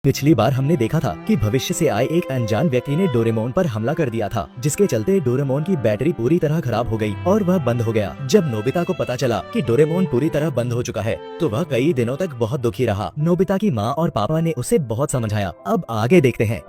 पिछली बार हमने देखा था कि भविष्य से आए एक अनजान व्यक्ति ने डोरेमोन पर हमला कर दिया था, जिसके चलते डोरेमोन की बैटरी पूरी तरह खराब हो गई और वह बंद हो गया। जब नोबिता को पता चला कि डोरेमोन पूरी तरह बंद हो चुका है तो वह कई दिनों तक बहुत दुखी रहा। नोबिता की माँ और पापा ने उसे बहुत समझाया। अब आगे देखते हैं।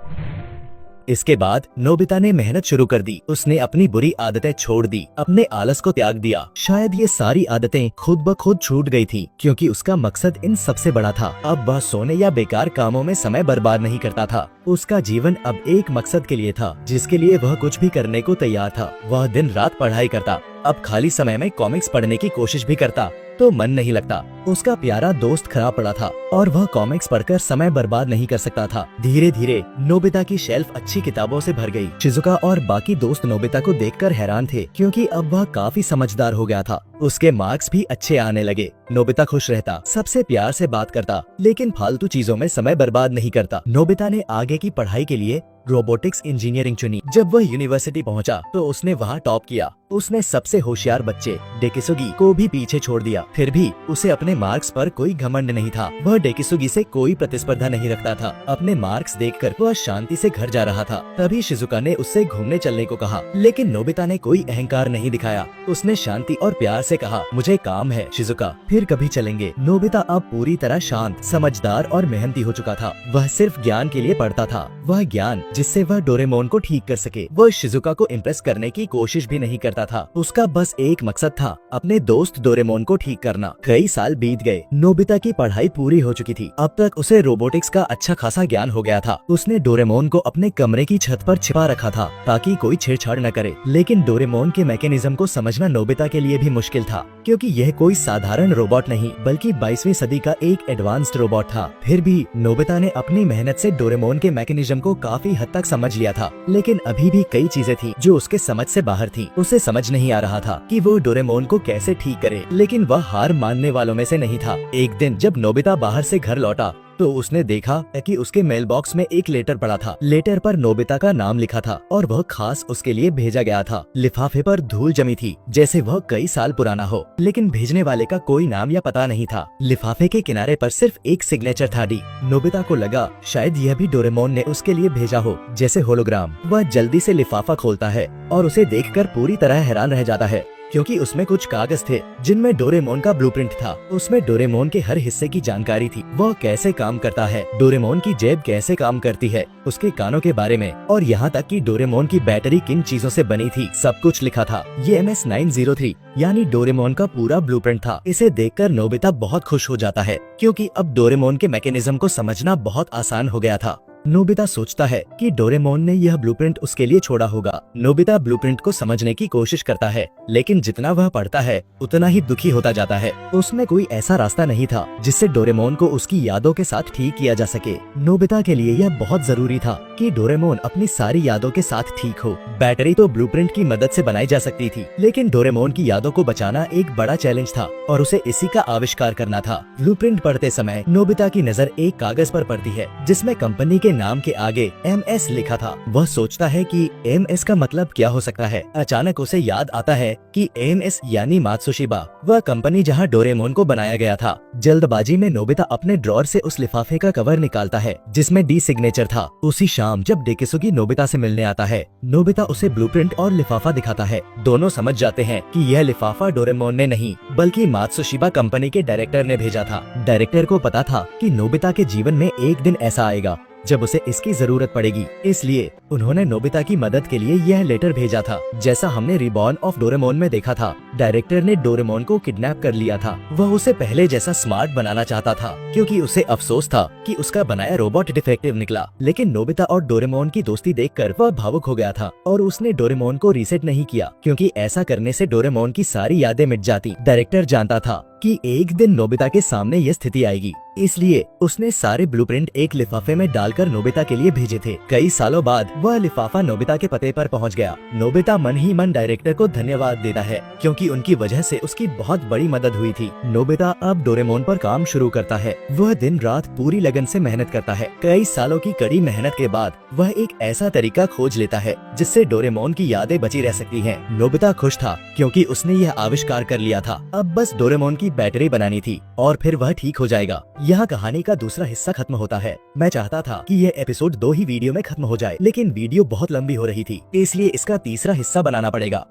इसके बाद नोबिता ने मेहनत शुरू कर दी। उसने अपनी बुरी आदतें छोड़ दी, अपने आलस को त्याग दिया। शायद ये सारी आदतें खुद ब खुद छूट गई थी, क्योंकि उसका मकसद इन सबसे बड़ा था। अब वह सोने या बेकार कामों में समय बर्बाद नहीं करता था। उसका जीवन अब एक मकसद के लिए था, जिसके लिए वह कुछ भी करने को तैयार था। वह दिन रात पढ़ाई करता, अब खाली समय में कॉमिक्स पढ़ने की कोशिश भी करता तो मन नहीं लगता। उसका प्यारा दोस्त खराब पड़ा था और वह कॉमिक्स पढ़कर समय बर्बाद नहीं कर सकता था। धीरे धीरे नोबिता की शेल्फ अच्छी किताबों से भर गई। शिजुका और बाकी दोस्त नोबिता को देखकर हैरान थे, क्योंकि अब वह काफी समझदार हो गया था। उसके मार्क्स भी अच्छे आने लगे। नोबिता खुश रहता, सबसे प्यार से बात करता, लेकिन फालतू चीजों में समय बर्बाद नहीं करता। नोबिता ने आगे की पढ़ाई के लिए रोबोटिक्स इंजीनियरिंग चुनी। जब वह यूनिवर्सिटी पहुंचा तो उसने वहां टॉप किया। उसने सबसे होशियार बच्चे डेकिसुगी को भी पीछे छोड़ दिया। फिर भी उसे अपने मार्क्स पर कोई घमंड नहीं था। वह डेकिसुगी से कोई प्रतिस्पर्धा नहीं रखता था। अपने मार्क्स देखकर वह शांति से घर जा रहा था। तभी शिजुका ने उससे घूमने चलने को कहा, लेकिन नोबिता ने कोई अहंकार नहीं दिखाया। उसने शांति और प्यार से कहा, मुझे काम है शिजुका, फिर कभी चलेंगे। नोबिता अब पूरी तरह शांत, समझदार और मेहनती हो चुका था। वह सिर्फ ज्ञान के लिए पढ़ता था, वह ज्ञान जिससे वह डोरेमोन को ठीक कर सके। वह शिजुका को इम्प्रेस करने की कोशिश भी नहीं करता था। उसका बस एक मकसद था, अपने दोस्त डोरेमोन को ठीक करना। कई साल बीत गए। नोबिता की पढ़ाई पूरी हो चुकी थी। अब तक उसे रोबोटिक्स का अच्छा खासा ज्ञान हो गया था। उसने डोरेमोन को अपने कमरे की छत पर छिपा रखा था ताकि कोई छेड़छाड़ न करे। लेकिन डोरेमोन के मैकेनिज्म को समझना नोबिता के लिए भी मुश्किल था, क्योंकि यह कोई साधारण रोबोट नहीं बल्कि 22वीं सदी का एक एडवांस्ड रोबोट था। फिर भी नोबिता ने अपनी मेहनत से डोरेमोन के मैकेनिज्म को काफी हद तक समझ लिया था, लेकिन अभी भी कई चीजें थी जो उसके समझ से बाहर थी। उसे समझ नहीं आ रहा था कि वो डोरेमोन को कैसे ठीक करे, लेकिन वह हार मानने वालों में से नहीं था। एक दिन जब नोबिता बाहर से घर लौटा तो उसने देखा कि उसके मेल बॉक्स में एक लेटर पड़ा था। लेटर पर नोबिता का नाम लिखा था और वह खास उसके लिए भेजा गया था। लिफाफे पर धूल जमी थी, जैसे वह कई साल पुराना हो, लेकिन भेजने वाले का कोई नाम या पता नहीं था। लिफाफे के किनारे पर सिर्फ एक सिग्नेचर था, डी। नोबिता को लगा शायद यह भी डोरेमोन ने उसके लिए भेजा हो, जैसे होलोग्राम। वह जल्दी से लिफाफा खोलता है और उसे देखकर पूरी तरह हैरान रह जाता है, क्योंकि उसमें कुछ कागज थे जिनमें डोरेमोन का ब्लूप्रिंट था। उसमें डोरेमोन के हर हिस्से की जानकारी थी। वह कैसे काम करता है, डोरेमोन की जेब कैसे काम करती है, उसके कानों के बारे में, और यहाँ तक कि डोरेमोन की बैटरी किन चीजों से बनी थी, सब कुछ लिखा था। ये MS-903 यानी डोरेमोन का पूरा ब्लूप्रिंट था। इसे देखकर नोबिता बहुत खुश हो जाता है, क्योंकि अब डोरेमोन के मैकेनिज्म को समझना बहुत आसान हो गया था। नोबिता सोचता है कि डोरेमोन ने यह ब्लूप्रिंट उसके लिए छोड़ा होगा। नोबिता ब्लूप्रिंट को समझने की कोशिश करता है, लेकिन जितना वह पढ़ता है उतना ही दुखी होता जाता है। उसमें कोई ऐसा रास्ता नहीं था जिससे डोरेमोन को उसकी यादों के साथ ठीक किया जा सके। नोबिता के लिए यह बहुत जरूरी था कि डोरेमोन अपनी सारी यादों के साथ ठीक हो। बैटरी तो ब्लूप्रिंट की मदद से बनाई जा सकती थी, लेकिन डोरेमोन की यादों को बचाना एक बड़ा चैलेंज था और उसे इसी का आविष्कार करना था। ब्लूप्रिंट पढ़ते समय नोबिता की नजर एक कागज पर पड़ती है जिसमें कंपनी के नाम के आगे MS लिखा था। वह सोचता है कि MS का मतलब क्या हो सकता है। अचानक उसे याद आता है कि MS यानी मात्सुशिबा, वह कंपनी जहां डोरेमोन को बनाया गया था। जल्दबाजी में नोबिता अपने ड्रॉर से उस लिफाफे का कवर निकालता है जिसमें डी सिग्नेचर था। उसी शाम जब डेकिसुगी नोबिता से मिलने आता है, नोबिता उसे ब्लूप्रिंट और लिफाफा दिखाता है। दोनों समझ जाते हैं कि यह लिफाफा डोरेमोन ने नहीं बल्कि मात्सुशिबा कंपनी के डायरेक्टर ने भेजा था। डायरेक्टर को पता था कि नोबिता के जीवन में एक दिन ऐसा आएगा जब उसे इसकी जरूरत पड़ेगी, इसलिए उन्होंने नोबिता की मदद के लिए यह लेटर भेजा था। जैसा हमने रिबॉर्न ऑफ डोरेमोन में देखा था, डायरेक्टर ने डोरेमोन को किडनैप कर लिया था। वह उसे पहले जैसा स्मार्ट बनाना चाहता था, क्योंकि उसे अफसोस था कि उसका बनाया रोबोट डिफेक्टिव निकला। लेकिन नोबिता और डोरेमोन की दोस्ती देखकर वह भावुक हो गया था और उसने डोरेमोन को रीसेट नहीं किया, क्योंकि ऐसा करने से डोरेमोन की सारी यादें मिट जाती। डायरेक्टर जानता था कि एक दिन नोबिता के सामने यह स्थिति आएगी, इसलिए उसने सारे ब्लूप्रिंट एक लिफाफे में डालकर नोबिता के लिए भेजे थे। कई सालों बाद वह लिफाफा नोबिता के पते पर पहुंच गया। नोबिता मन ही मन डायरेक्टर को धन्यवाद देता है, क्योंकि उनकी वजह से उसकी बहुत बड़ी मदद हुई थी। नोबिता अब डोरेमोन पर काम शुरू करता है। वह दिन रात पूरी लगन से मेहनत करता है। कई सालों की कड़ी मेहनत के बाद वह एक ऐसा तरीका खोज लेता है जिससे डोरेमोन की यादें बची रह सकती हैं। नोबिता खुश था, क्योंकि उसने यह आविष्कार कर लिया था। अब बस डोरेमोन की की बैटरी बनानी थी और फिर वह ठीक हो जाएगा। यहाँ कहानी का दूसरा हिस्सा खत्म होता है। मैं चाहता था कि ये एपिसोड 2 ही वीडियो में खत्म हो जाए, लेकिन वीडियो बहुत लंबी हो रही थी, इसलिए इसका तीसरा हिस्सा बनाना पड़ेगा।